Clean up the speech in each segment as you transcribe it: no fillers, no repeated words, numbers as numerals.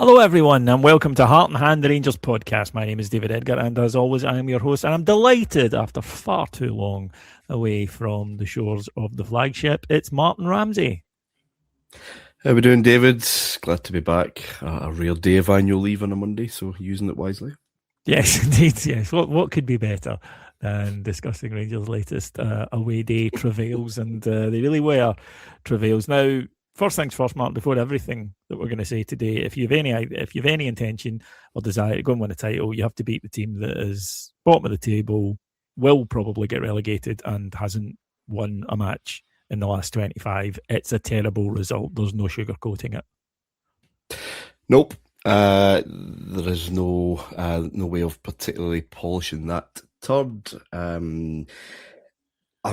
Hello, everyone, and welcome to Heart and Hand, the Rangers podcast. My name is David Edgar, and as always, I am your host, and I'm delighted after far too long away from the shores of the Flagship. It's Martyn Ramsey. How we doing, David? Glad to be back. A rare day of annual leave on a Monday, so using it wisely. Yes, indeed, yes. What could be better than discussing Rangers' latest away day travails, and they really were travails. Now, first things first, Mark, before everything that we're going to say today, if you've any intention or desire to go and win a title, you have to beat the team that is bottom of the table, will probably get relegated, and hasn't won a match in the last 25. It's a terrible result. There's no sugarcoating it. Nope. There is no way of particularly polishing that turd. I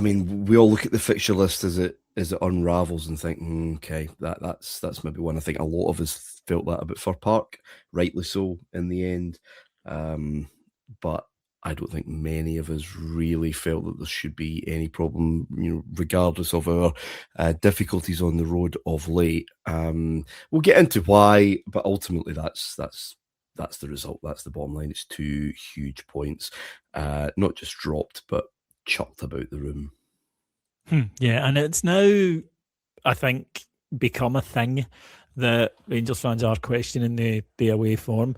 mean, we all look at the fixture list as it unravels and think, okay, that's maybe one. I think a lot of us felt that about Fir Park, rightly so in the end. But I don't think many of us really felt that there should be any problem, regardless of our difficulties on the road of late. We'll get into why, but ultimately that's the result. That's the bottom line. It's 2 huge points, not just dropped, but chucked about the room. Yeah, and it's now, I think, become a thing that Rangers fans are questioning the away form.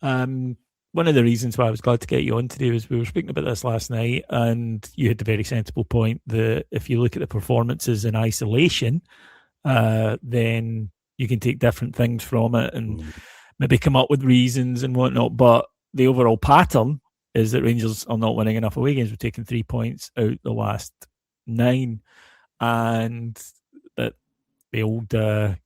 One of the reasons why I was glad to get you on today was we were speaking about this last night, and you had the very sensible point that if you look at the performances in isolation, then you can take different things from it and maybe come up with reasons and whatnot. But the overall pattern is that Rangers are not winning enough away games. We're taking 3 points out the last 9, and that the old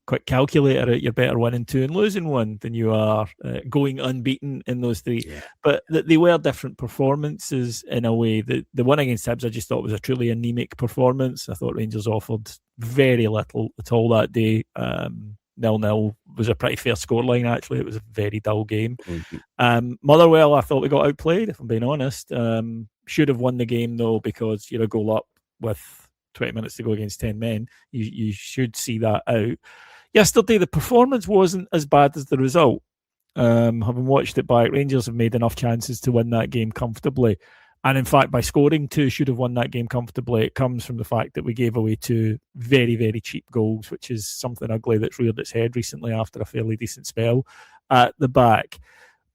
quick calculator, you're better winning 2 and losing 1 than you are going unbeaten in those 3. Yeah. But they were different performances in a way. The one against Hibs I just thought was a truly anemic performance. I thought Rangers offered very little at all that day. 0-0 was a pretty fair scoreline, actually. It was a very dull game. Motherwell, I thought we got outplayed, if I'm being honest. Should have won the game, though, because you're a goal up with 20 minutes to go against 10 men. You should see that out. Yesterday, the performance wasn't as bad as the result. Having watched it back, Rangers have made enough chances to win that game comfortably. And in fact, by scoring 2, should have won that game comfortably. It comes from the fact that we gave away 2 very, very cheap goals, which is something ugly that's reared its head recently after a fairly decent spell at the back.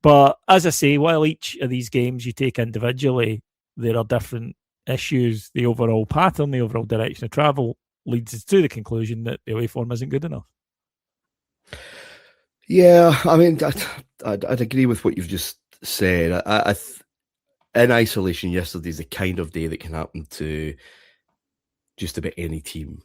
But as I say, while each of these games you take individually, there are different issues. The overall pattern, the overall direction of travel leads us to the conclusion that the away form isn't good enough. Yeah, I mean, I'd agree with what you've just said. In isolation, yesterday's the kind of day that can happen to just about any team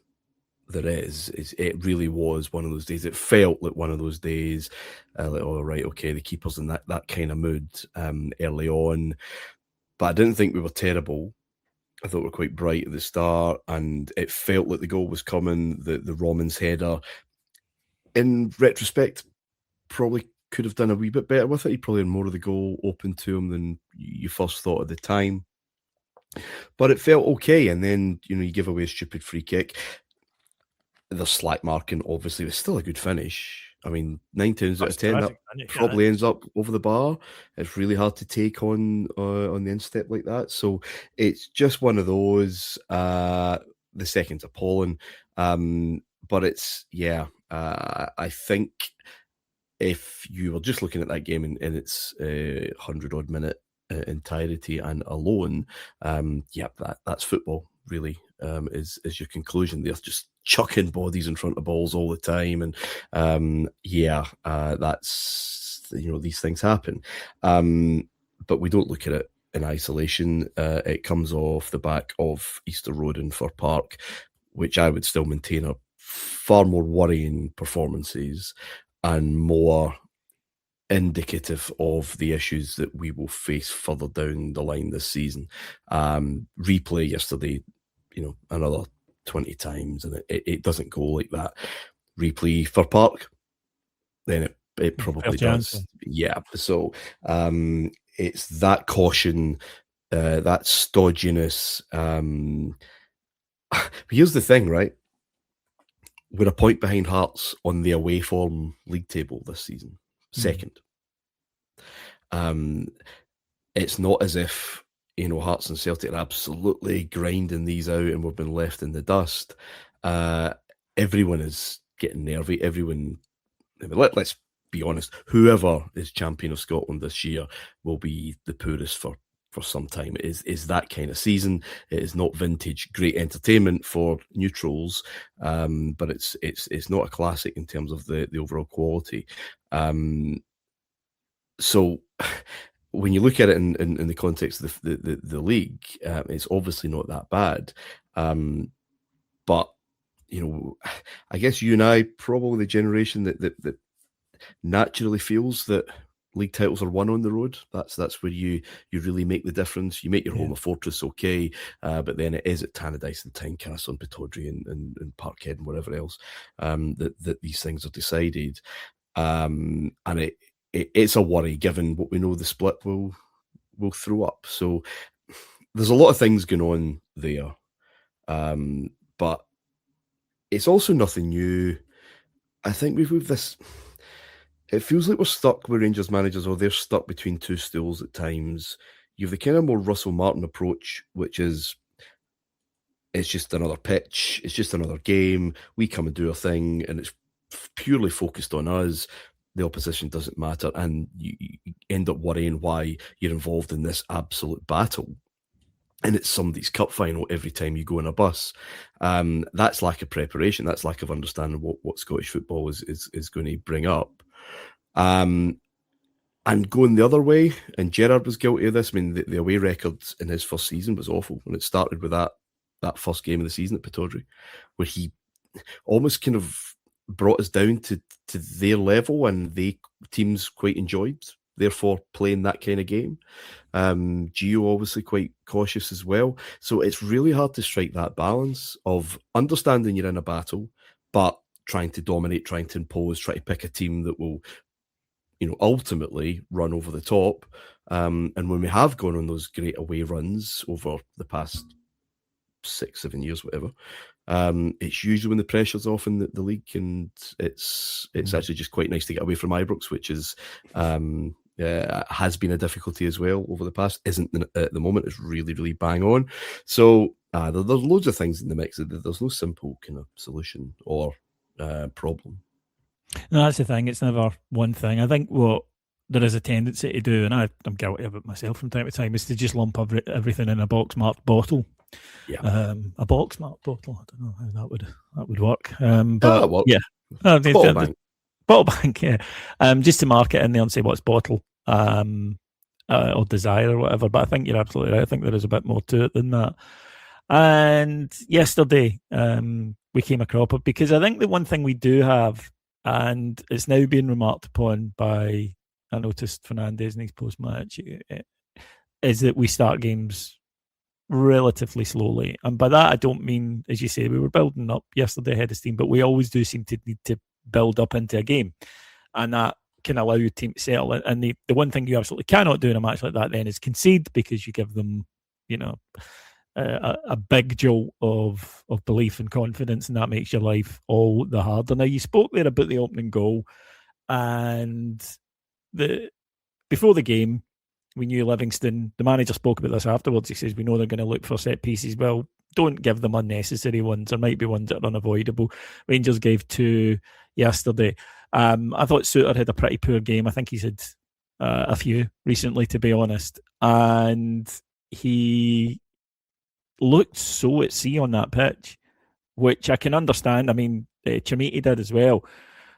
there is. It really was one of those days. It felt like one of those days, like, oh, right, okay, the keeper's in that kind of mood early on. But I didn't think we were terrible. I thought we were quite bright at the start, and it felt like the goal was coming, the Romans header. In retrospect, probably could have done a wee bit better with it. He probably had more of the goal open to him than you first thought at the time. But it felt okay, and then, you give away a stupid free kick. The slack marking, obviously, was still a good finish. I mean, 9 times out of 10, that probably ends up over the bar. It's really hard to take on the instep like that. So it's just one of those. The second's appalling. But it's, I think if you were just looking at that game in its 100-odd minute entirety and alone, that's football, really, is your conclusion. They're just chucking bodies in front of balls all the time, and that's, these things happen, but we don't look at it in isolation. It comes off the back of Easter Road and Fir Park, which I would still maintain are far more worrying performances and more indicative of the issues that we will face further down the line this season. Replay yesterday, another 20 times, and it doesn't go like that. Replay for Park, then it probably does. Yeah. So it's that caution, that stodginess. Here's the thing, right? We're a point behind Hearts on the away form league table this season. second. It's not as if, Hearts and Celtic are absolutely grinding these out and we've been left in the dust. Everyone is getting nervy. Let's be honest, whoever is champion of Scotland this year will be the poorest for some time. It is that kind of season. It is not vintage great entertainment for neutrals, but it's not a classic in terms of the overall quality. So when you look at it in the context of the league, it's obviously not that bad. But I guess you and I, probably the generation that naturally feels that league titles are won on the road. That's where you really make the difference. You make your home a fortress, okay, but then it is at Tannadice and Tynecastle and Pittodrie and Parkhead and whatever else that these things are decided. And it's a worry given what we know the split will throw up. So there's a lot of things going on there, but it's also nothing new. I think we've moved this. It feels like we're stuck with Rangers managers, or they're stuck between two stools at times. You have the kind of more Russell Martin approach, which is it's just another pitch, it's just another game. We come and do our thing, and it's purely focused on us. The opposition doesn't matter, and you end up worrying why you're involved in this absolute battle. And it's somebody's cup final every time you go on a bus. That's lack of preparation. That's lack of understanding what Scottish football is going to bring up. And going the other way, and Gerrard was guilty of this. I mean, the away record in his first season was awful, and it started with that first game of the season at Pittodrie, where he almost kind of brought us down to their level, and teams quite enjoyed, therefore, playing that kind of game. Gio obviously quite cautious as well. So it's really hard to strike that balance of understanding you're in a battle, but trying to dominate, trying to impose, trying to pick a team that will, ultimately run over the top. And when we have gone on those great away runs over the past 6-7 years, whatever, it's usually when the pressure's off in the league, and it's actually just quite nice to get away from Ibrox, which is has been a difficulty as well over the past. Isn't at the moment. It's really, really bang on. So there's loads of things in the mix. There's no simple kind of solution or problem. No, that's the thing. It's never one thing. I think what there is a tendency to do, and I'm guilty of it myself from time to time, is to just lump everything in a box-marked bottle. Yeah, a box-marked bottle. I don't know how that would work. But yeah, bottle bank. Bottle bank, yeah. Just to mark it in there and say what's bottle or desire or whatever. But I think you're absolutely right. I think there is a bit more to it than that. And yesterday we came across it because I think the one thing we do have, and it's now being remarked upon by, I noticed Fernandez in his post-match, is that we start games relatively slowly. And by that, I don't mean, as you say, we were building up yesterday ahead of steam, but we always do seem to need to build up into a game. And that can allow your team to settle. And the one thing you absolutely cannot do in a match like that then is concede, because you give them, a big jolt of belief and confidence, and that makes your life all the harder. Now, you spoke there about the opening goal, and before the game, we knew Livingston, the manager spoke about this afterwards. He says, we know they're going to look for set pieces. Well, don't give them unnecessary ones. There might be ones that are unavoidable. Rangers gave 2 yesterday. I thought Suter had a pretty poor game. I think he's had a few recently, to be honest. And he looked so at sea on that pitch, which I can understand. I mean, Chimiti did as well.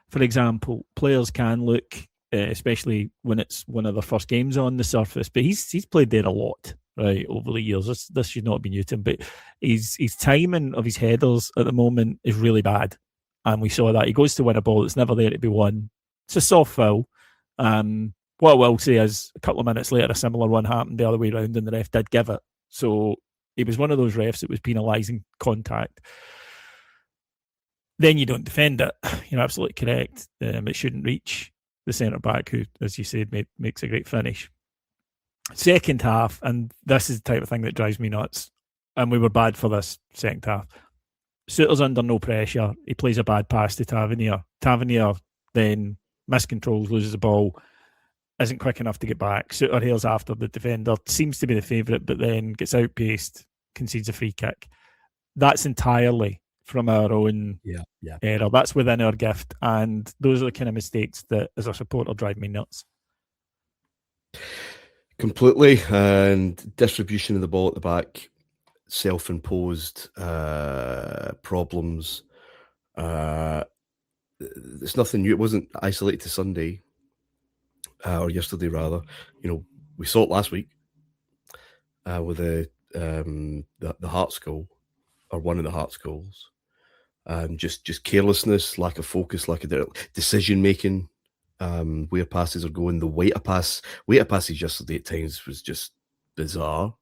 For example, players can look, especially when it's one of their first games on the surface, but he's played there a lot, right, over the years. This should not be new to him, but his timing of his headers at the moment is really bad. And we saw that. He goes to win a ball that's never there to be won. It's a soft foul. What I will say is, a couple of minutes later, a similar one happened the other way around, and the ref did give it. So he was one of those refs that was penalising contact. Then you don't defend it. You're absolutely correct. It shouldn't reach the centre-back, who, as you said, makes a great finish. Second half, and this is the type of thing that drives me nuts, and we were bad for this second half. Suter's under no pressure. He plays a bad pass to Tavernier. Tavernier then miscontrols, loses the ball, isn't quick enough to get back. Sooterhale's after the defender, seems to be the favourite, but then gets outpaced, concedes a free kick. That's entirely from our own error. That's within our gift. And those are the kind of mistakes that, as a supporter, drive me nuts. Completely. And distribution of the ball at the back, self-imposed problems. It's nothing new. It wasn't isolated to Sunday or yesterday, rather. We saw it last week with the Hearts goal, or one of the Hearts goals. Just carelessness, lack of focus, lack of decision making, where passes are going. The weight of passes yesterday at times was just bizarre.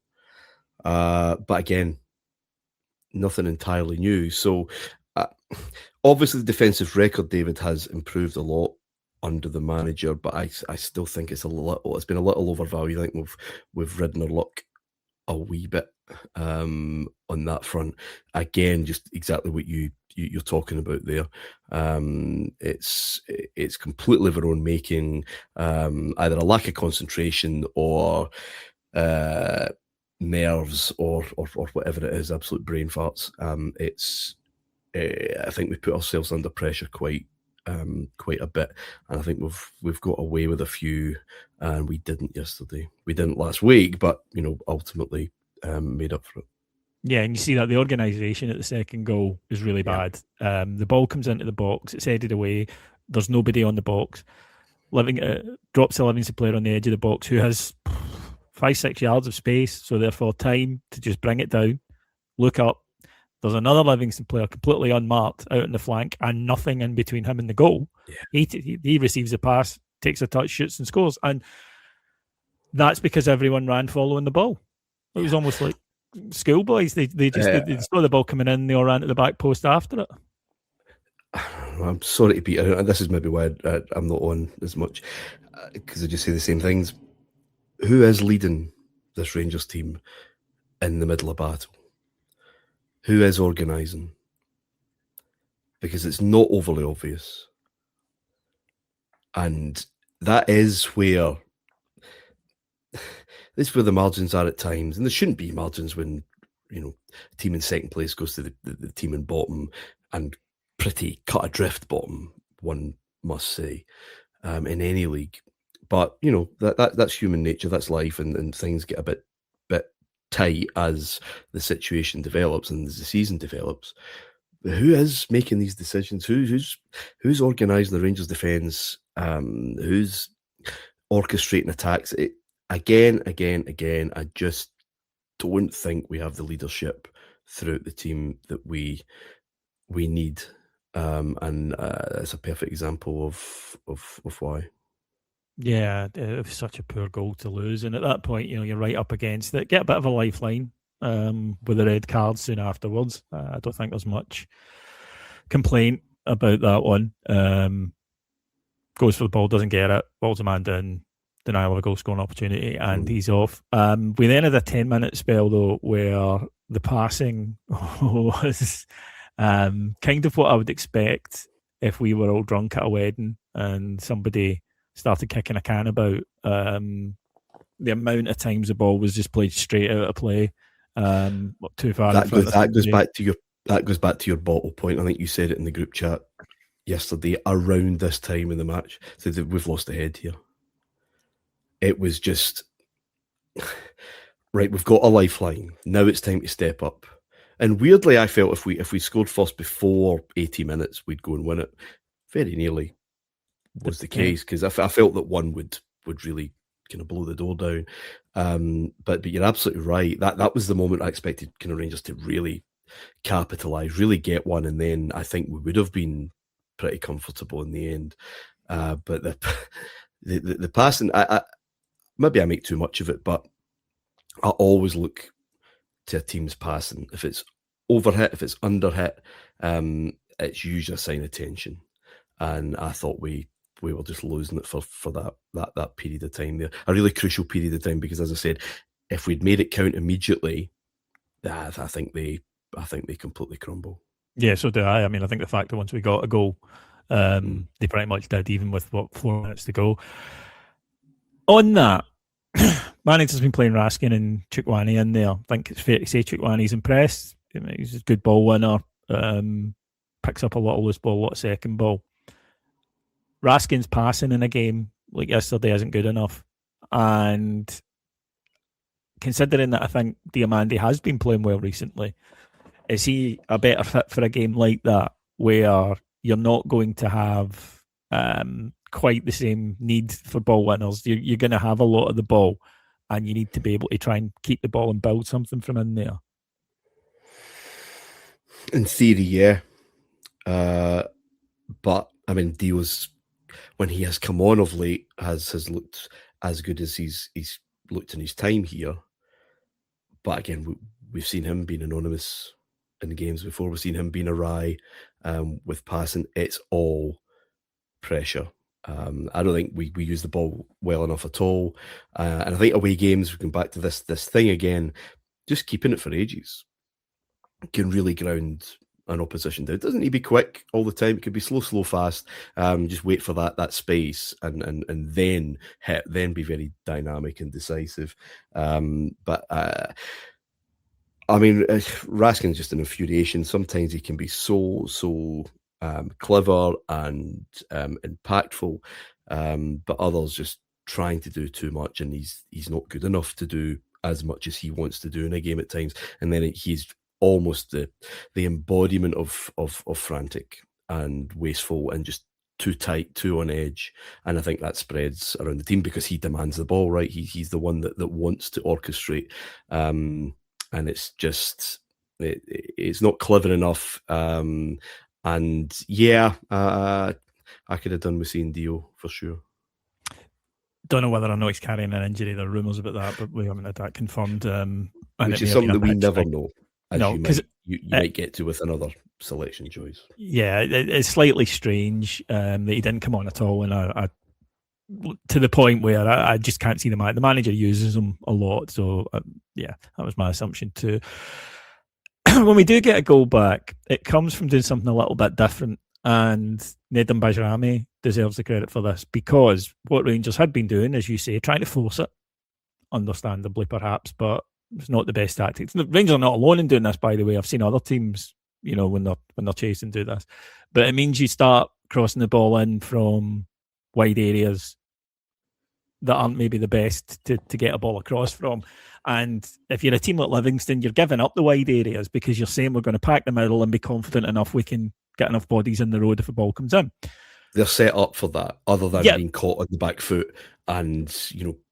But again, nothing entirely new. So obviously the defensive record, David, has improved a lot under the manager, but I still think it's been a little overvalued. I think we've ridden our luck a wee bit on that front. Again, just exactly what you're talking about there. It's completely of our own making, either a lack of concentration or nerves or whatever it is, absolute brain farts. I think we put ourselves under pressure quite a bit, and I think we've got away with a few, and we didn't yesterday. We didn't last week, but ultimately made up for it. Yeah, and you see that the organisation at the second goal is really bad. The ball comes into the box, it's headed away. There's nobody on the box. Drops the Livingston player on the edge of the box who has 5-6 yards of space, so therefore time to just bring it down, look up. There's another Livingston player completely unmarked out on the flank and nothing in between him and the goal. Yeah. He receives a pass, takes a touch, shoots and scores. And that's because everyone ran following the ball. It was almost like schoolboys. They saw the ball coming in, they all ran to the back post after it. I'm sorry to beat it, and this is maybe why I'm not on as much, because I just say the same things. Who is leading this Rangers team in the middle of battle? Who is organising? Because it's not overly obvious. And that is where the margins are at times. And there shouldn't be margins when, a team in second place goes to the team in bottom, and pretty cut adrift bottom, one must say, in any league. But, that's human nature, that's life, and things get a bit tight as the situation develops and as the season develops. But who is making these decisions? Who's organising the Rangers defence? Who's orchestrating attacks? Again, I just don't think we have the leadership throughout the team that we need. And it's a perfect example of why. Yeah, it was such a poor goal to lose. And at that point, you're right up against it. Get a bit of a lifeline with the red card soon afterwards. I don't think there's much complaint about that one. Goes for the ball, doesn't get it. Ball's a man down, denial of a goal scoring opportunity, and he's off. We then had a 10-minute spell, though, where the passing was kind of what I would expect if we were all drunk at a wedding and somebody started kicking a can about. The amount of times the ball was just played straight out of play, too far. That goes back to your bottle point. I think you said it in the group chat yesterday around this time in the match. So that we've lost the head here. It was just right. We've got a lifeline now. It's time to step up. And weirdly, I felt if we scored first before 80 minutes, we'd go and win it. Very nearly was the case, because I felt that one would really kind of blow the door down. But you're absolutely right. That was the moment I expected kind of Rangers to really capitalise, really get one, and then I think we would have been pretty comfortable in the end. But the passing, maybe I make too much of it, but I always look to a team's passing. If it's overhit, if it's underhit, it's usually a sign of tension. And I thought we were just losing it for that period of time there, a really crucial period of time, because, as I said, if we'd made it count immediately, I think they completely crumble. Yeah, so do I. I mean, I think the fact that once we got a goal, They pretty much did, even with 4 minutes to go. On that, manager's been playing Raskin and Chukwani in there. I think it's fair to say Chukwani's impressed. He's a good ball winner. Picks up a lot of loose ball, a lot of second ball. Raskin's passing in a game like yesterday isn't good enough. And considering that I think Diamandi has been playing well recently, is he a better fit for a game like that where you're not going to have quite the same need for ball winners? You're going to have a lot of the ball and you need to be able to try and keep the ball and build something from in there. In theory, yeah. But, I mean, Dio's, when he has come on of late, has looked as good as he's looked in his time here. But again, we've seen him being anonymous in games before. We've seen him being awry with passing. It's all pressure. I don't think we use the ball well enough at all. And I think away games, we come back to this thing again, just keeping it for ages can really ground an opposition down. It doesn't need to be quick all the time. It could be slow, fast. Just wait for that space and then hit, then be very dynamic and decisive. But I mean, Raskin's just an infuriation. Sometimes he can be so clever and impactful, but others just trying to do too much, and he's not good enough to do as much as he wants to do in a game at times. And then he's almost the embodiment of frantic and wasteful and just too tight, too on edge. And I think that spreads around the team because he demands the ball, right? He's the one that wants to orchestrate. And it's just, it's not clever enough. And yeah, I could have done with seeing Dio for sure. Don't know whether or not he's carrying an injury. There are rumours about that, but we haven't had that confirmed. Which is something that we never know. No, because you might get to with another selection choice. Yeah, it's slightly strange that he didn't come on at all, and I to the point where I just can't see the manager uses him a lot. So yeah, that was my assumption too. When we do get a goal back, it comes from doing something a little bit different, and Nedim Bajrami deserves the credit for this because what Rangers had been doing, as you say, trying to force it, understandably perhaps, but it's not the best tactics. Rangers are not alone in doing this, by the way. I've seen other teams, when they're chasing, do this. But it means you start crossing the ball in from wide areas that aren't maybe the best to get a ball across from. And if you're a team like Livingston, you're giving up the wide areas because you're saying we're going to pack the middle and be confident enough we can get enough bodies in the road if a ball comes in. They're set up for that, other than being caught on the back foot and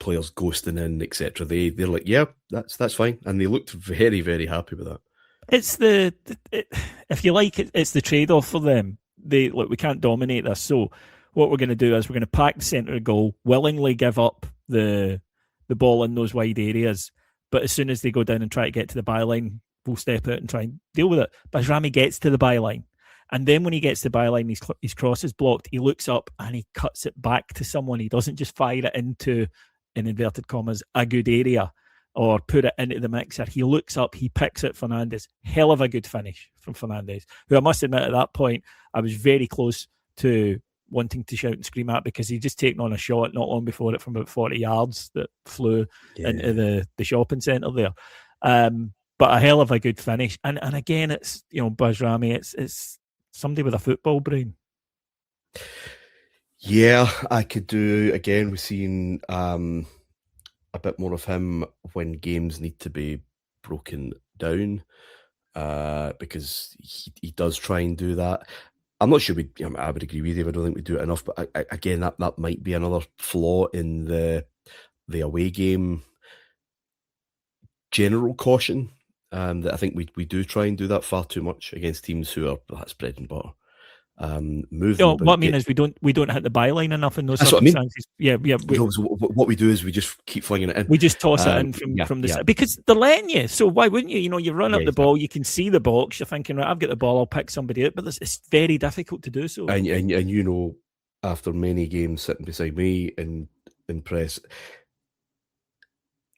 players ghosting in, etc. They're like, yeah, that's fine, and they looked very, very happy with that. It's if you like, it's the trade-off for them. We can't dominate this, so what we're going to do is we're going to pack the centre of goal, willingly give up the ball in those wide areas, but as soon as they go down and try to get to the byline, we'll step out and try and deal with it. Bajrami gets to the byline. And then when he gets to the byline, his cross is blocked. He looks up and he cuts it back to someone. He doesn't just fire it into, in inverted commas, a good area or put it into the mixer. He looks up, he picks it, Fernandes. Hell of a good finish from Fernandes, who I must admit at that point, I was very close to wanting to shout and scream at because he'd just taken on a shot not long before it from about 40 yards that flew into the shopping centre there. But a hell of a good finish. And again, it's, Bajrami, it's somebody with a football brain. Yeah, I could do, again, we've seen a bit more of him when games need to be broken down because he does try and do that. I'm not sure I would agree with you. I don't think we do it enough, but again, that might be another flaw in the away game general caution. That I think we do try and do that far too much against teams who are that's bread and butter. What I mean is we don't hit the byline enough in those circumstances. What I mean. Yeah. What we do is we just keep flinging it in. We just toss it in from the side because they're letting you. So why wouldn't you? You run up the ball, you can see the box. You're thinking, right, I've got the ball, I'll pick somebody out. But it's very difficult to do so. And after many games sitting beside me in press,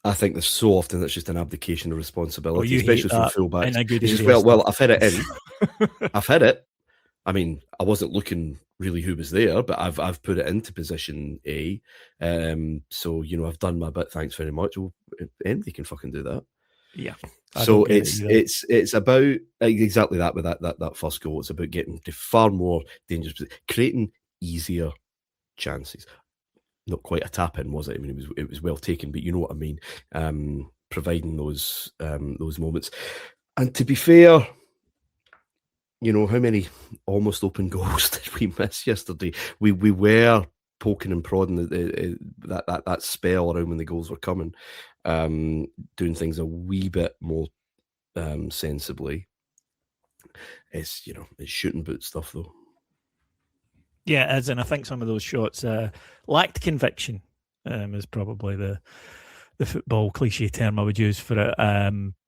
I think there's so often it's just an abdication of responsibility, especially from fullbacks. Well, I've hit it in. I've hit it. I mean, I wasn't looking really who was there, but I've put it into position A. So, I've done my bit. Thanks very much. Well, anybody can fucking do that. Yeah, I So don't get it either. it's about exactly that with that first goal. It's about getting to far more dangerous, creating easier chances. Not quite a tap in, was it? I mean, it was well taken, but you know what I mean. Providing those moments, and to be fair, how many almost open goals did we miss yesterday? We were poking and prodding that spell around when the goals were coming, doing things a wee bit more sensibly. It's shooting boot stuff though. Yeah, it is, and I think some of those shots lacked conviction. Is probably the football cliche term I would use for it.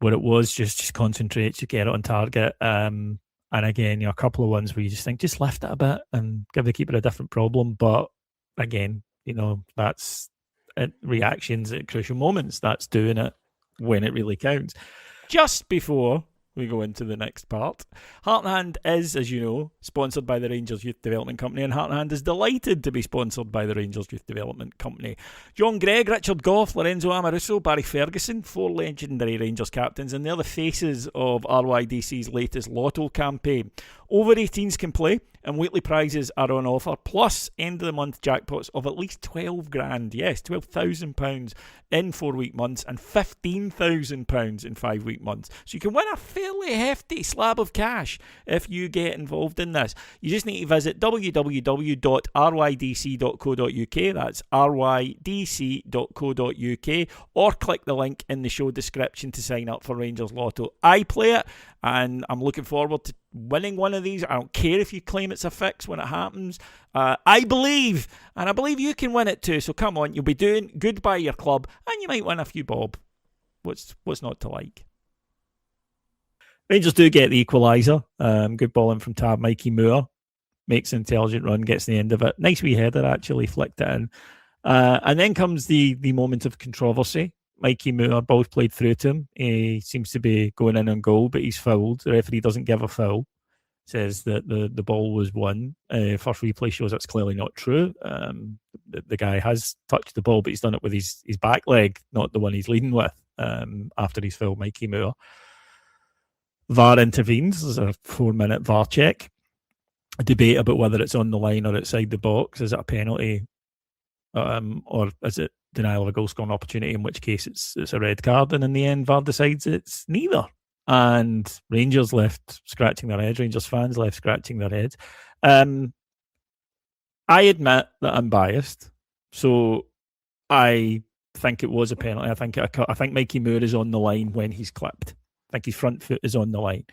Where it was just concentrate, you get it on target. And again, a couple of ones where you just think, just lift it a bit and give the keeper a different problem. But again, that's reactions at crucial moments. That's doing it when it really counts. Just before we go into the next part, Heart and Hand is, as you know, sponsored by the Rangers Youth Development Company, and Heart and Hand is delighted to be sponsored by the Rangers Youth Development Company. John Gregg, Richard Gough, Lorenzo Amoruso, Barry Ferguson, 4 legendary Rangers captains, and they're the faces of RYDC's latest lotto campaign. Over 18s can play, and weekly prizes are on offer, plus end of the month jackpots of at least 12 grand. Yes, £12,000 in 4-week months and £15,000 in 5-week months. So you can win a fairly hefty slab of cash if you get involved in this. You just need to visit www.rydc.co.uk, that's rydc.co.uk, or click the link in the show description to sign up for Rangers Lotto. I play it, and I'm looking forward to winning one of these. I don't care if you claim it's a fix when it happens. I believe, and I believe you can win it too. So come on, you'll be doing good by your club, and you might win a few bob. What's not to like? Rangers do get the equaliser. Good ball in from Tab. Mikey Moore makes an intelligent run, gets the end of it. Nice wee header, actually, flicked it in. And then comes the moment of controversy. Mikey Moore, ball's played through to him. He seems to be going in on goal, but he's fouled. The referee doesn't give a foul. Says that the ball was won. First replay shows that's clearly not true. The guy has touched the ball, but he's done it with his back leg, not the one he's leading with, after he's fouled Mikey Moore. VAR intervenes. There's a 4-minute VAR check. A debate about whether it's on the line or outside the box. Is it a penalty? Or is it denial of a goal scoring opportunity, in which case it's a red card, and in the end VAR decides it's neither, and Rangers left scratching their heads. Rangers fans left scratching their heads. I admit that I'm biased, so I think it was a penalty. I think Mikey Moore is on the line when he's clipped. I think his front foot is on the line,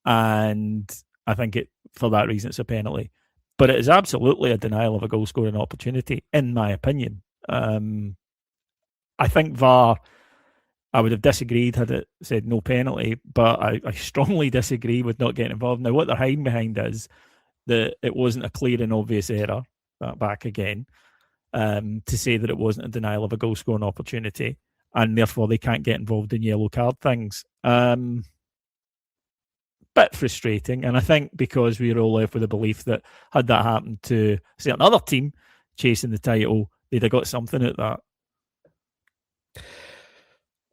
and I think for that reason it's a penalty. But it is absolutely a denial of a goal-scoring opportunity, in my opinion. I think VAR, I would have disagreed had it said no penalty, but I strongly disagree with not getting involved. Now, what they're hiding behind is that it wasn't a clear and obvious error, back again, to say that it wasn't a denial of a goal-scoring opportunity, and therefore they can't get involved in yellow card things. Bit frustrating, and I think because we were all left with the belief that had that happened to, say, another team chasing the title, they'd have got something out of that.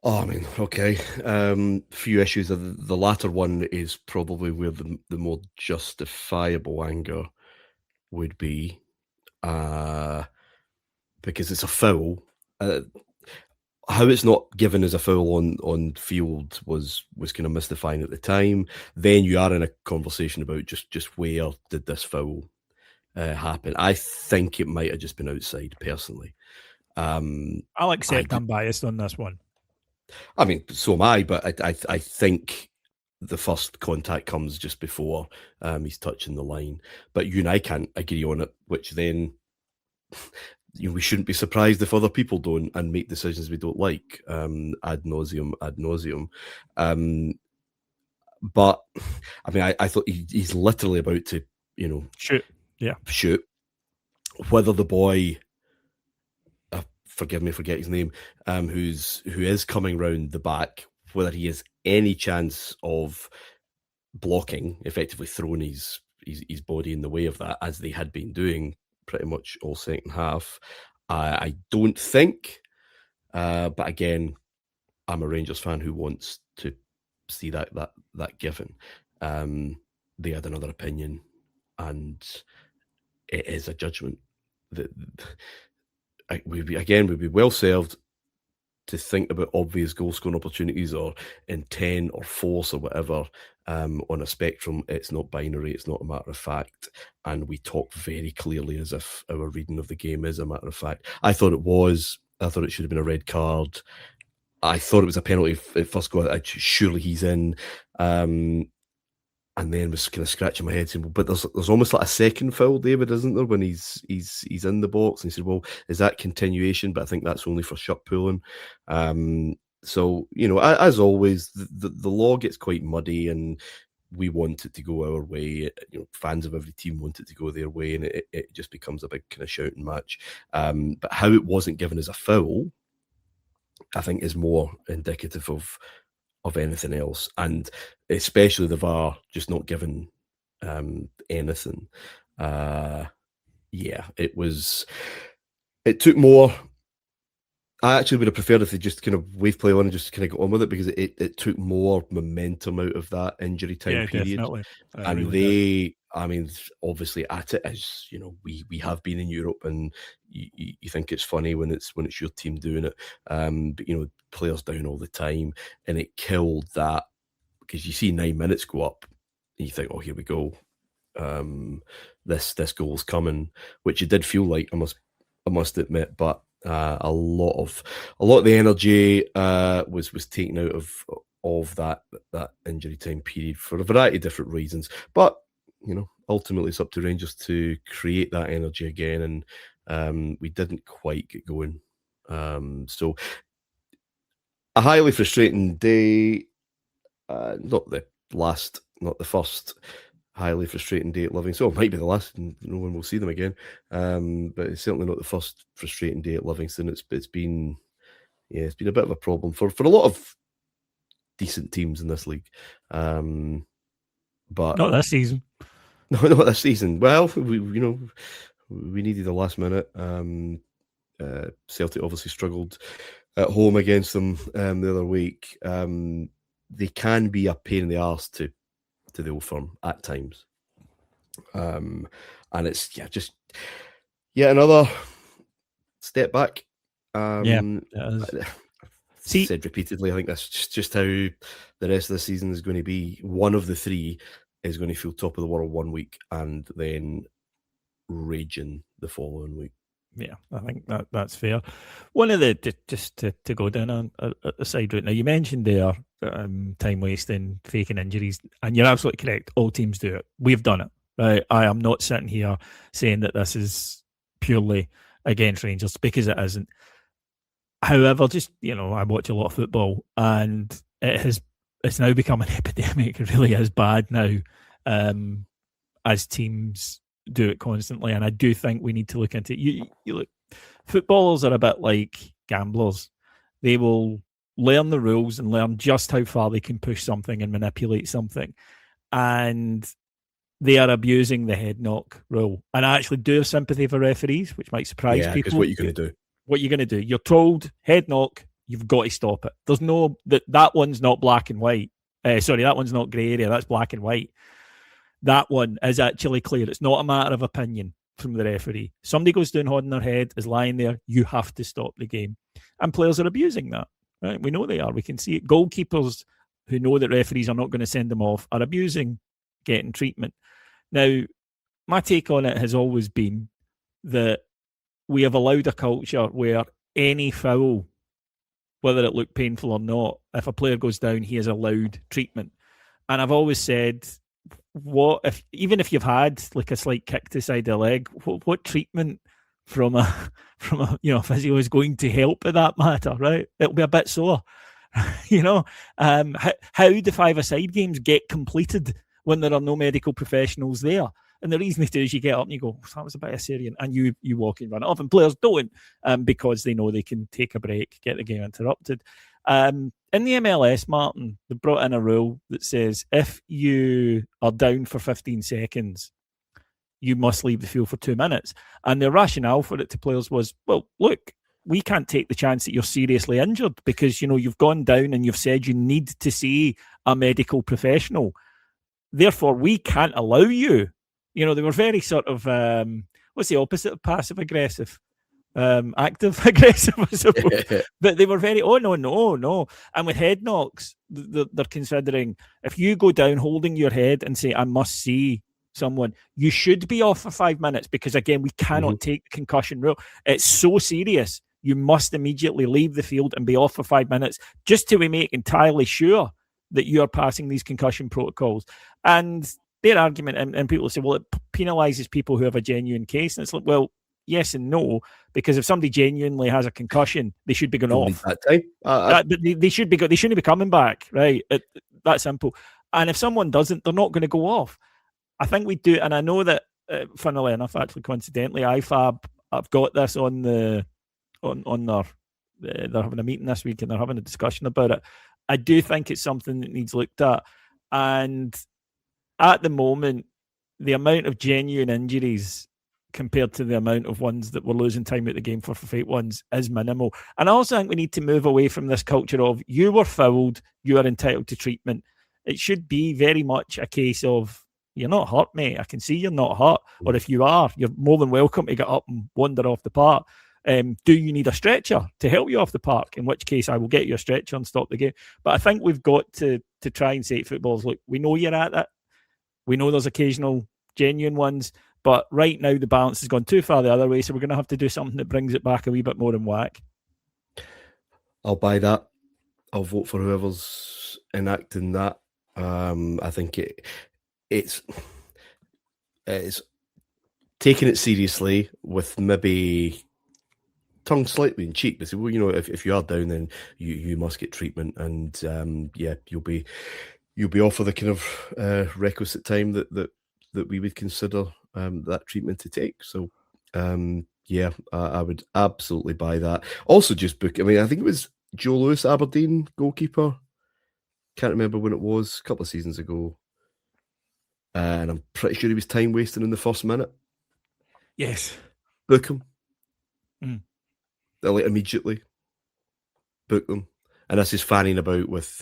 Oh, I mean, okay. Few issues. The latter one is probably where the more justifiable anger would be, because it's a foul. How it's not given as a foul on field was kind of mystifying at the time. Then you are in a conversation about just where did this foul happen. I think it might have just been outside, personally. I'll accept I'm biased on this one. I mean, so am I, but I think the first contact comes just before he's touching the line. But you and I can't agree on it, which then we shouldn't be surprised if other people don't and make decisions we don't like, ad nauseum. But I mean, I thought he's literally about to, shoot. Whether the boy, forgive me, forget his name, who is coming round the back, whether he has any chance of blocking, effectively throwing his his body in the way of that, as they had been doing pretty much all second half. I don't think, but again, I'm a Rangers fan who wants to see that given. They had another opinion, and it is a judgment. We'd be well served to think about obvious goal scoring opportunities or intent or force or whatever on a spectrum. It's not binary, it's not a matter of fact, and we talk very clearly as if our reading of the game is a matter of fact. I thought it was. I thought it should have been a red card. I thought it was a penalty at first go. Surely he's in. And then was kind of scratching my head saying, well, but there's almost like a second foul, David, isn't there, when he's in the box? And he said, well, is that continuation? But I think that's only for shot pulling. So, as always, the law gets quite muddy, and we want it to go our way. Fans of every team want it to go their way, and it just becomes a big kind of shouting match. But how it wasn't given as a foul, I think, is more indicative of anything else, and especially the VAR just not given anything. It took more. I actually would have preferred if they just kind of wave play on and just kind of got on with it, because it took more momentum out of that injury time period. Definitely. And really obviously at it, as we have been in Europe, and you think it's funny when it's your team doing it, but players down all the time, and it killed that, because you see 9 minutes go up and you think, oh, here we go, this goal's coming, which it did feel like, I must admit, but a lot of the energy was taken out of that injury time period for a variety of different reasons. But ultimately it's up to Rangers to create that energy again, and we didn't quite get going. So a highly frustrating day. Not the first highly frustrating day at Livingston. So it might be the last, and no one will see them again. But it's certainly not the first frustrating day at Livingston. It's been a bit of a problem for a lot of decent teams in this league. But not this season. No, not this season. Well, we needed the last minute. Celtic obviously struggled at home against them the other week. They can be a pain in the arse to the Old Firm at times. And it's just another step back. Said repeatedly, I think that's just how the rest of the season is going to be. One of the three is going to feel top of the world one week and then raging the following week. Yeah, I think that's fair. One of the, just to go down on a side route now, you mentioned there time wasting, faking injuries, and you're absolutely correct. All teams do it. We've done it. Right? I am not sitting here saying that this is purely against Rangers, because it isn't. However, just I watch a lot of football, and it's now become an epidemic. It really is bad now, as teams do it constantly, and I do think we need to look into it. You look, footballers are a bit like gamblers. They will learn the rules and learn just how far they can push something and manipulate something, and they are abusing the head knock rule. And I actually do have sympathy for referees, which might surprise people. Because what you're going to do? What you're going to do? You're told head knock. You've got to stop it. There's no that one's not black and white. That one's not grey area. That's black and white. That one is actually clear. It's not a matter of opinion from the referee. Somebody goes down holding their head, is lying there. You have to stop the game. And players are abusing that. Right? We know they are. We can see it. Goalkeepers who know that referees are not going to send them off are abusing getting treatment. Now, my take on it has always been that we have allowed a culture where any foul, whether it looked painful or not, if a player goes down, he is allowed treatment. And I've always said, even if you've had like a slight kick to the side of the leg, what treatment from a physio is going to help in that matter, right? It'll be a bit sore. How do five-a-side games get completed when there are no medical professionals there? And the reason it is, you get up and you go, that was a bit of Syrian, and you walk and run it off. And players don't, because they know they can take a break, get the game interrupted. in the MLS, Martyn, they brought in a rule that says if you are down for 15 seconds, you must leave the field for 2 minutes. And the rationale for it to players was, well, look, we can't take the chance that you're seriously injured because, you've gone down and you've said you need to see a medical professional. Therefore, we can't allow you. They were very sort of, what's the opposite of passive-aggressive? Active-aggressive, I suppose. But they were very, no. And with head knocks, they're considering if you go down holding your head and say, I must see someone, you should be off for 5 minutes because, again, we cannot take the concussion rule. It's so serious. You must immediately leave the field and be off for 5 minutes just to make entirely sure that you are passing these concussion protocols. And their argument, and people say, well, it penalises people who have a genuine case. And it's like, well, yes and no, because if somebody genuinely has a concussion, they should be going off. That time. They shouldn't be coming back, right? That simple. And if someone doesn't, they're not going to go off. I think we do, and I know that, funnily enough, actually, coincidentally, IFAB, I've got this on their, they're having a meeting this week and they're having a discussion about it. I do think it's something that needs looked at. And at the moment, the amount of genuine injuries compared to the amount of ones that we're losing time at the game for fake ones is minimal. And I also think we need to move away from this culture of you were fouled, you are entitled to treatment. It should be very much a case of you're not hurt, mate. I can see you're not hurt. Or if you are, you're more than welcome to get up and wander off the park. Do you need a stretcher to help you off the park? In which case, I will get you a stretcher and stop the game. But I think we've got to try and say to footballers, look, we know you're at it. We know there's occasional genuine ones. But right now, the balance has gone too far the other way. So we're going to have to do something that brings it back a wee bit more in whack. I'll buy that. I'll vote for whoever's enacting that. I think it's taking it seriously with maybe tongue slightly in cheek. They say, well, if you are down, then you must get treatment, and you'll be off for the kind of requisite time that we would consider that treatment to take. So I would absolutely buy that. Also, just book. I mean, I think it was Joe Lewis, Aberdeen goalkeeper. Can't remember when it was, a couple of seasons ago. And I'm pretty sure he was time wasting in the first minute. Yes. Book him. Like immediately. Book them. And this is fanning about with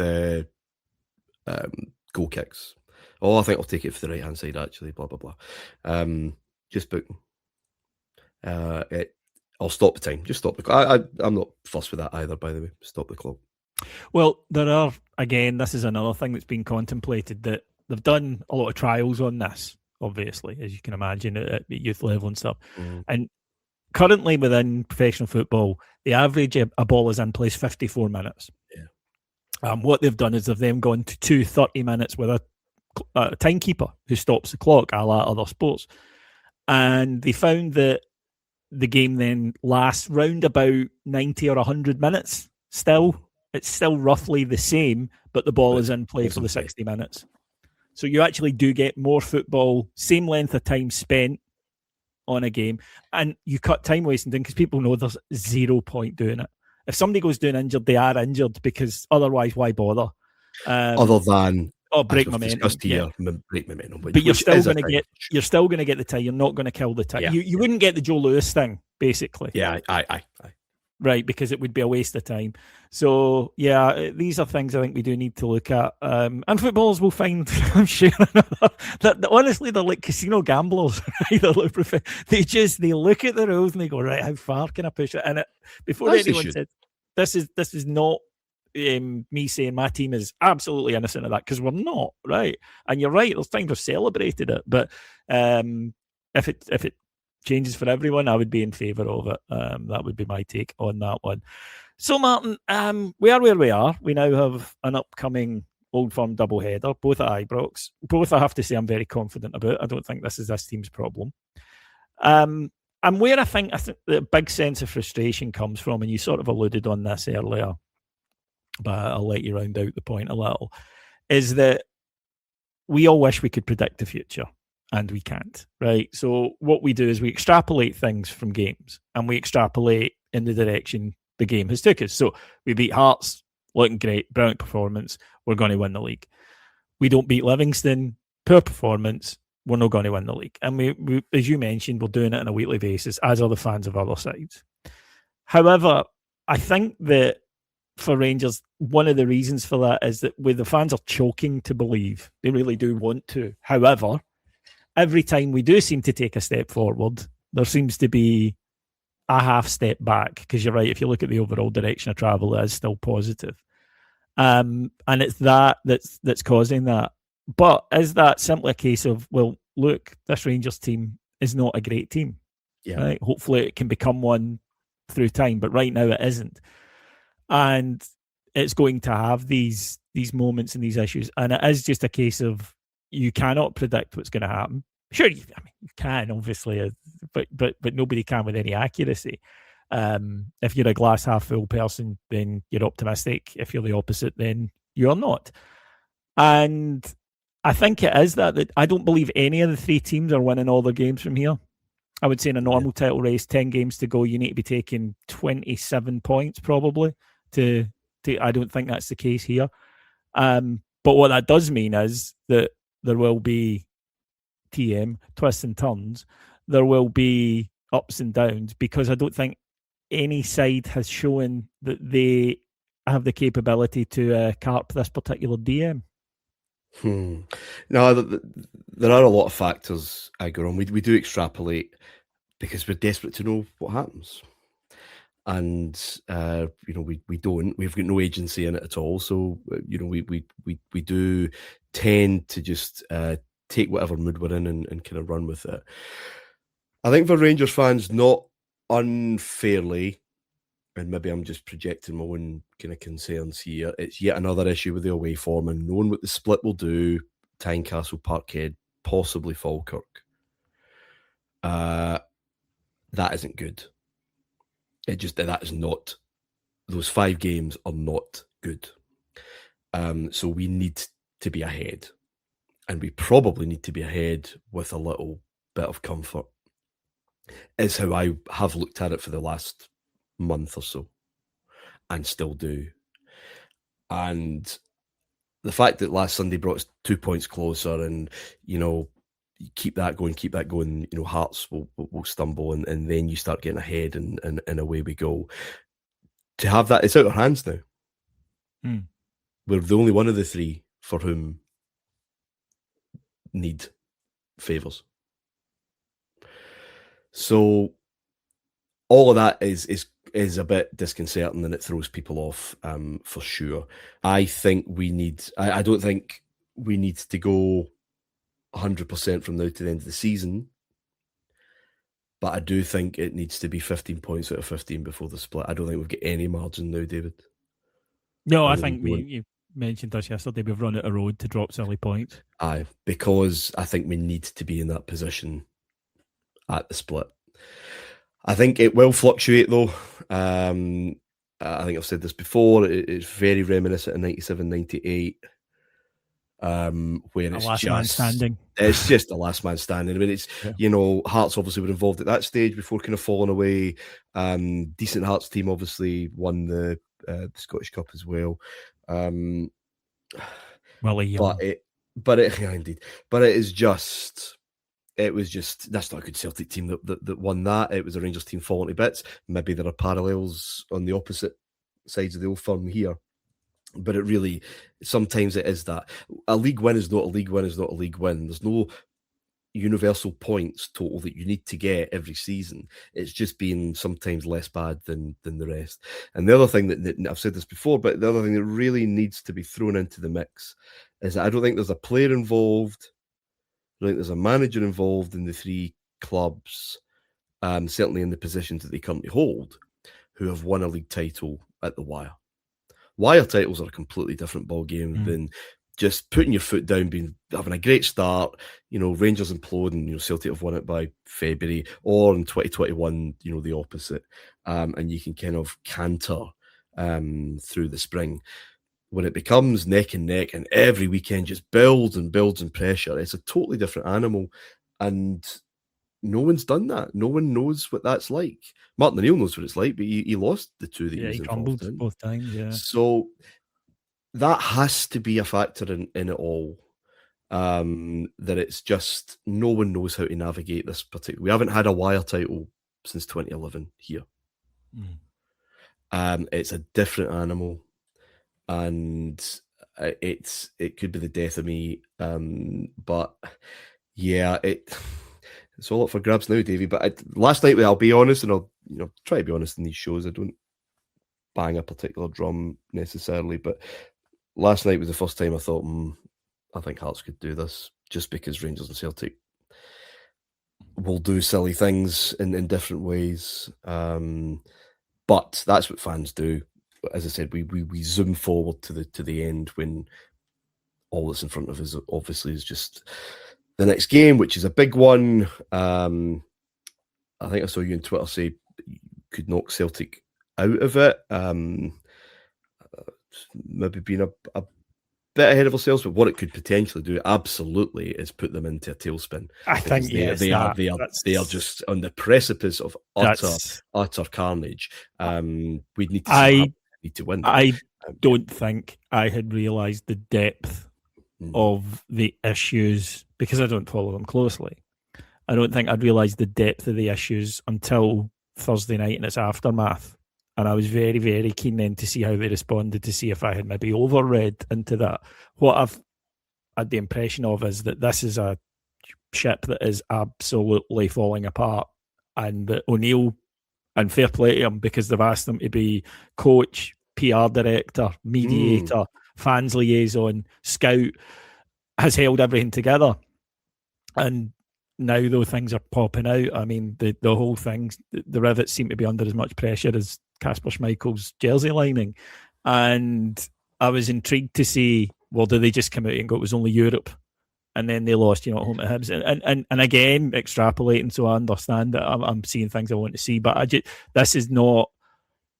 goal kicks. Oh, I think I'll take it for the right hand side actually. Blah blah blah. Just book them. I'll stop the time. Just stop the clock. I'm not fussed with that either. By the way, stop the clock. Well, there are, again, this is another thing that's been contemplated, that they've done a lot of trials on this, obviously, as you can imagine, at youth level and stuff. And currently within professional football, the average a ball is in play is 54 minutes. Yeah. What they've done is they've then gone to 2 minutes with a timekeeper who stops the clock, a la other sports. And they found that the game then lasts round about 90 or 100 minutes still. It's still roughly the same, but the ball is in play for the 60 minutes. So you actually do get more football, same length of time spent on a game, and you cut time wasting down because people know there's 0 point doing it. If somebody goes down injured, they are injured, because otherwise, why bother? Other than break momentum. Break momentum. But you're still going to get the tie. You're not going to kill the tie. Yeah. You wouldn't get the Joe Lewis thing, basically. Yeah, aye. Right, because it would be a waste of time. So, yeah, these are things I think we do need to look at. And footballers will find, I'm sure, that honestly, they're like casino gamblers. Right? They look at the rules and they go, right, how far can I push it? And before anyone said, this is not me saying my team is absolutely innocent of that, because we're not, right? And you're right, there's times we've celebrated it. But if it changes for everyone, I would be in favour of it. That would be my take on that one. So, Martyn, we are where we are. We now have an upcoming Old Firm doubleheader, both at Ibrox. Both, I have to say, I'm very confident about. I don't think this is this team's problem. And where I think the big sense of frustration comes from, and you sort of alluded on this earlier, but I'll let you round out the point a little, is that we all wish we could predict the future. And we can't, right? So what we do is we extrapolate things from games, and we extrapolate in the direction the game has took us. So we beat Hearts looking great, brilliant performance, we're going to win the league. We don't beat Livingston, poor performance, we're not going to win the league. And we, as you mentioned, we're doing it on a weekly basis, as are the fans of other sides. However, I think that for Rangers, one of the reasons for that is that the fans are choking to believe. They really do want to. However, every time we do seem to take a step forward, there seems to be a half step back, because you're right, if you look at the overall direction of travel, it is still positive. And it's that's causing that. But is that simply a case of, well, look, this Rangers team is not a great team? Yeah. Right? Hopefully it can become one through time, but right now it isn't. And it's going to have these moments and these issues. And it is just a case of, you cannot predict what's going to happen. Sure, you can, obviously, but nobody can with any accuracy. If you're a glass half full person, then you're optimistic. If you're the opposite, then you're not. And I think it is that I don't believe any of the three teams are winning all their games from here. I would say in a normal title race, 10 games to go, you need to be taking 27 points probably. I don't think that's the case here. But what that does mean is that there will be twists and turns. There will be ups and downs, because I don't think any side has shown that they have the capability to carp this particular DM. No, there are a lot of factors I go on. We do extrapolate because we're desperate to know what happens. And we don't. We've got no agency in it at all. So we do tend to just take whatever mood we're in and kind of run with it. I think for Rangers fans, not unfairly, and maybe I'm just projecting my own kind of concerns here, it's yet another issue with the away form and knowing what the split will do. Tynecastle, Parkhead, possibly Falkirk. That isn't good. That is not. Those 5 games are not good. So we need to be ahead, and we probably need to be ahead with a little bit of comfort. Is how I have looked at it for the last month or so, and still do. And the fact that last Sunday brought us 2 points closer, and keep that going. Hearts will stumble, and then you start getting ahead, and away we go. To have that, it's out of our hands now. We're the only one of the three for whom need favours. So all of that is a bit disconcerting, and it throws people off for sure. I think I don't think we need to go 100% from now to the end of the season, but I do think it needs to be 15 points out of 15 before the split. I don't think we've got any margin now, David. No, I think you mentioned us yesterday, we've run out of road to drop silly points. Aye, because I think we need to be in that position at the split. I think it will fluctuate though. I think I've said this before, it's very reminiscent of 97, 98. Where it's last man standing. It's just the last man standing. I mean, it's Hearts obviously were involved at that stage before kind of falling away. Decent Hearts team obviously won the Scottish Cup as well. It was just that's not a good Celtic team that won that. It was a Rangers team falling to bits. Maybe there are parallels on the opposite sides of the old firm here. But it really, sometimes it is that. A league win is not a league win is not a league win. There's no universal points total that you need to get every season. It's just being sometimes less bad than the rest. And the other thing that I've said this before, but the other thing that really needs to be thrown into the mix is that I don't think there's a player involved. I don't think there's a manager involved in the three clubs, certainly in the positions that they currently hold, who have won a league title at the wire. Wire titles are a completely different ballgame than just putting your foot down, having a great start. Rangers imploding. Celtic have won it by February, or in 2021, the opposite, and you can kind of canter through the spring. When it becomes neck and neck, and every weekend just builds and builds in pressure, it's a totally different animal, and no one's done that. No one knows what that's like. Martyn O'Neill knows what it's like, but he lost the two that he was involved in both times. Yeah. So that has to be a factor in it all. That it's just no one knows how to navigate this particular. We haven't had a wire title since 2011 here. It's a different animal, and it could be the death of me. But yeah, it's all up for grabs now, Davey. But last night, I'll be honest, and I'll try to be honest in these shows. I don't bang a particular drum necessarily, but last night was the first time I thought, I think Hearts could do this, just because Rangers and Celtic will do silly things in different ways. But that's what fans do. As I said, we zoom forward to the end when all that's in front of us obviously is just the next game, which is a big one. I think I saw you on Twitter say you could knock Celtic out of it. Maybe being a bit ahead of ourselves, but what it could potentially do absolutely is put them into a tailspin. I think they are just on the precipice of utter carnage. We'd need to need to win. I don't think I had realised the depth of the issues, because I don't follow them closely. I don't think I'd realised the depth of the issues until Thursday night and its aftermath. And I was very, very keen then to see how they responded, to see if I had maybe overread into that. What I've had the impression of is that this is a ship that is absolutely falling apart, and that O'Neill, and fair play to him, because they've asked him to be coach, PR director, mediator, fans liaison, scout, has held everything together. And now, though, things are popping out. I mean, the whole thing, the rivets seem to be under as much pressure as Kasper Schmeichel's jersey lining. And I was intrigued to see, well, do they just come out and go, it was only Europe? And then they lost, at home to Hibs. And again, extrapolating, so I understand that I'm seeing things I want to see. But this is not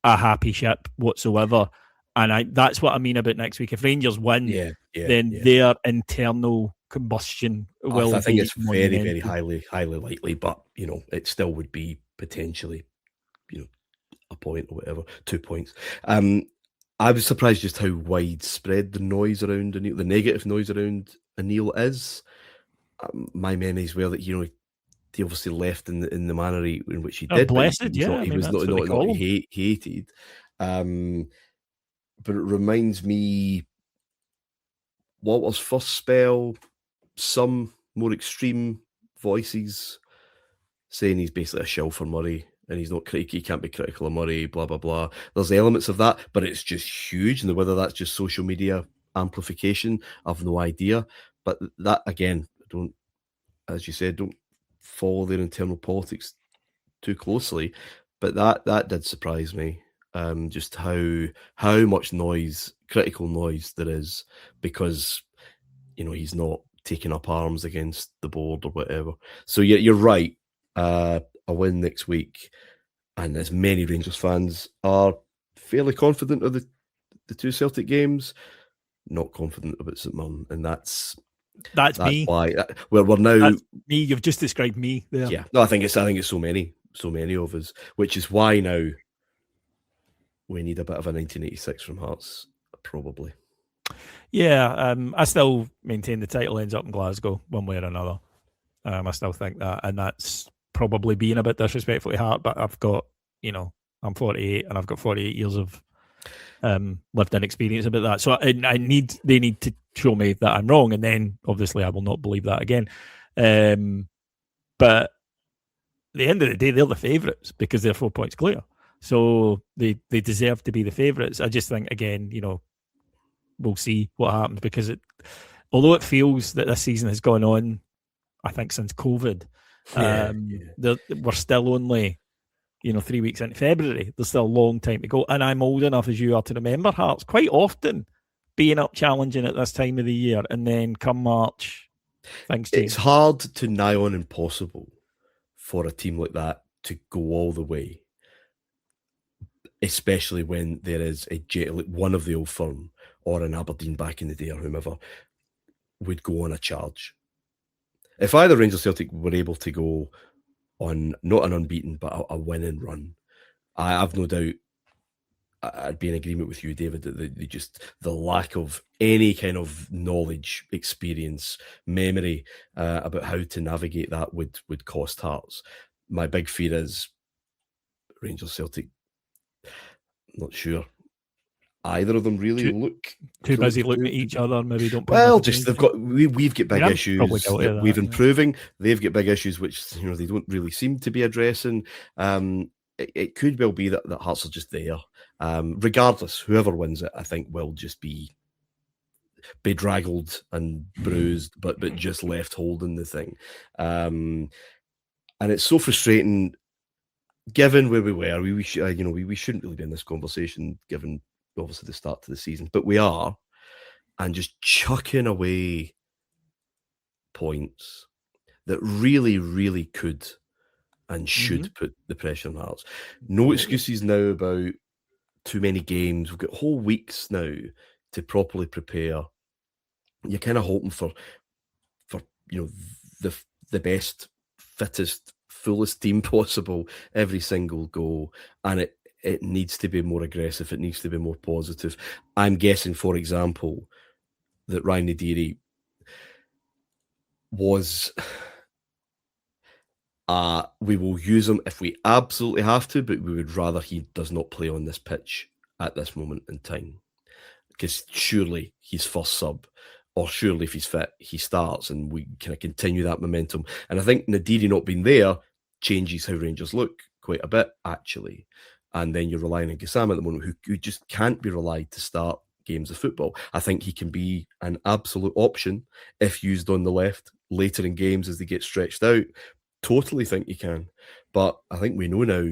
a happy ship whatsoever. And that's what I mean about next week. If Rangers win, then their internal combustion will. I think it's very, very highly likely, but it still would be potentially, a point or whatever, 2 points. I was surprised just how widespread the noise around O'Neill, the negative noise around O'Neill is. My memories were that he obviously left in the manner in which he did. Blessed, he was not hated. But it reminds me, Walter's first spell, some more extreme voices saying he's basically a shell for Murray and he's not critical, he can't be critical of Murray, blah, blah, blah. There's elements of that, but it's just huge. And whether that's just social media amplification, I've no idea. But that, again, as you said, don't follow their internal politics too closely. But that did surprise me. Just how much noise, critical noise there is, because he's not taking up arms against the board or whatever. So you're right. A win next week, and as many Rangers fans are fairly confident of the two Celtic games, not confident about St Mirren, and that's me. Why we're now. That's me. You've just described me there. Yeah, no, I think it's so many of us, which is why now we need a bit of a 1986 from Hearts, probably. Yeah, I still maintain the title ends up in Glasgow one way or another. I still think that, and that's probably being a bit disrespectful to Heart, but I've got, I'm 48 and I've got 48 years of lived in experience about that. So they need to show me that I'm wrong, and then obviously I will not believe that again. But at the end of the day, they're the favourites because they're 4 points clear. So they deserve to be the favourites. I just think, again, we'll see what happens, because although it feels that this season has gone on, I think since COVID, we're still only 3 weeks into February. There's still a long time to go, and I'm old enough as you are to remember Hearts quite often being up challenging at this time of the year, and then come March, things change. It's hard to nigh on impossible for a team like that to go all the way, especially when there is one of the old firm or an Aberdeen back in the day or whomever would go on a charge. If either Rangers Celtic were able to go on not an unbeaten but a winning run, I have no doubt I'd be in agreement with you, David, that just the lack of any kind of knowledge, experience, memory about how to navigate that would cost Hearts. My big fear is Rangers Celtic. Not sure either of them really look too busy looking at each other. Maybe don't. Well, just we've got big issues that we've improving. They've got big issues which they don't really seem to be addressing. It could well be that Hearts are just there. Regardless, whoever wins it, I think will just be bedraggled and bruised, but just left holding the thing. And it's so frustrating, given where we were. We shouldn't really be in this conversation, given obviously the start to the season, but we are, and just chucking away points that really, really could and should put the pressure on Hearts. No excuses now about too many games. We've got whole weeks now to properly prepare. You're kind of hoping for the best, fittest, fullest team possible every single go, and it needs to be more aggressive. It needs to be more positive. I'm guessing, for example, that Ryan Nadiri was... we will use him if we absolutely have to, but we would rather he does not play on this pitch at this moment in time. Because surely he's first sub, or surely if he's fit, he starts, and we kind of continue that momentum. And I think Nadiri not being there changes how Rangers look quite a bit, actually. And then you're relying on Gassam at the moment, who just can't be relied to start games of football. I think he can be an absolute option if used on the left later in games as they get stretched out. Totally think he can. But I think we know now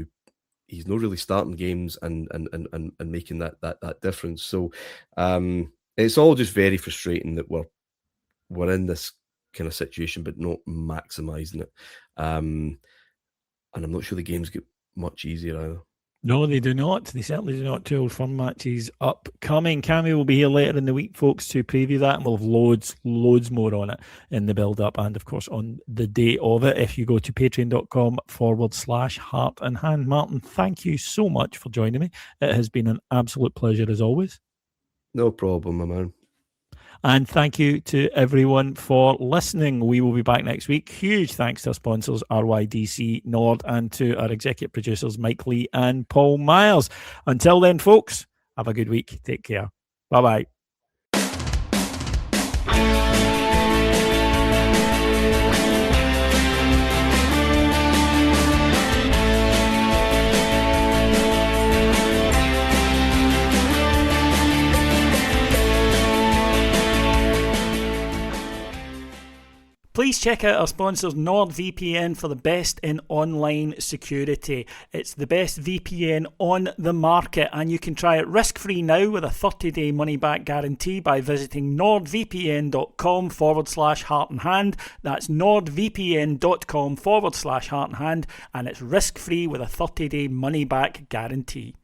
he's not really starting games and making that difference. So it's all just very frustrating that we're in this kind of situation, but not maximising it. And I'm not sure the games get much easier either. No, they do not. They certainly do not. 2 Old Firm matches upcoming. Cammy will be here later in the week, folks, to preview that, and we'll have loads more on it in the build-up and, of course, on the day of it. If you go to patreon.com/Heart and Hand. Martyn, thank you so much for joining me. It has been an absolute pleasure, as always. No problem, my man. And thank you to everyone for listening. We will be back next week. Huge thanks to our sponsors, RYDC, Nord, and to our executive producers, Mike Lee and Paul Myers. Until then, folks, have a good week. Take care. Bye-bye. Please check out our sponsors NordVPN for the best in online security. It's the best VPN on the market, and you can try it risk-free now with a 30-day money-back guarantee by visiting nordvpn.com/Heart and Hand. That's nordvpn.com/Heart and Hand, and it's risk-free with a 30-day money-back guarantee.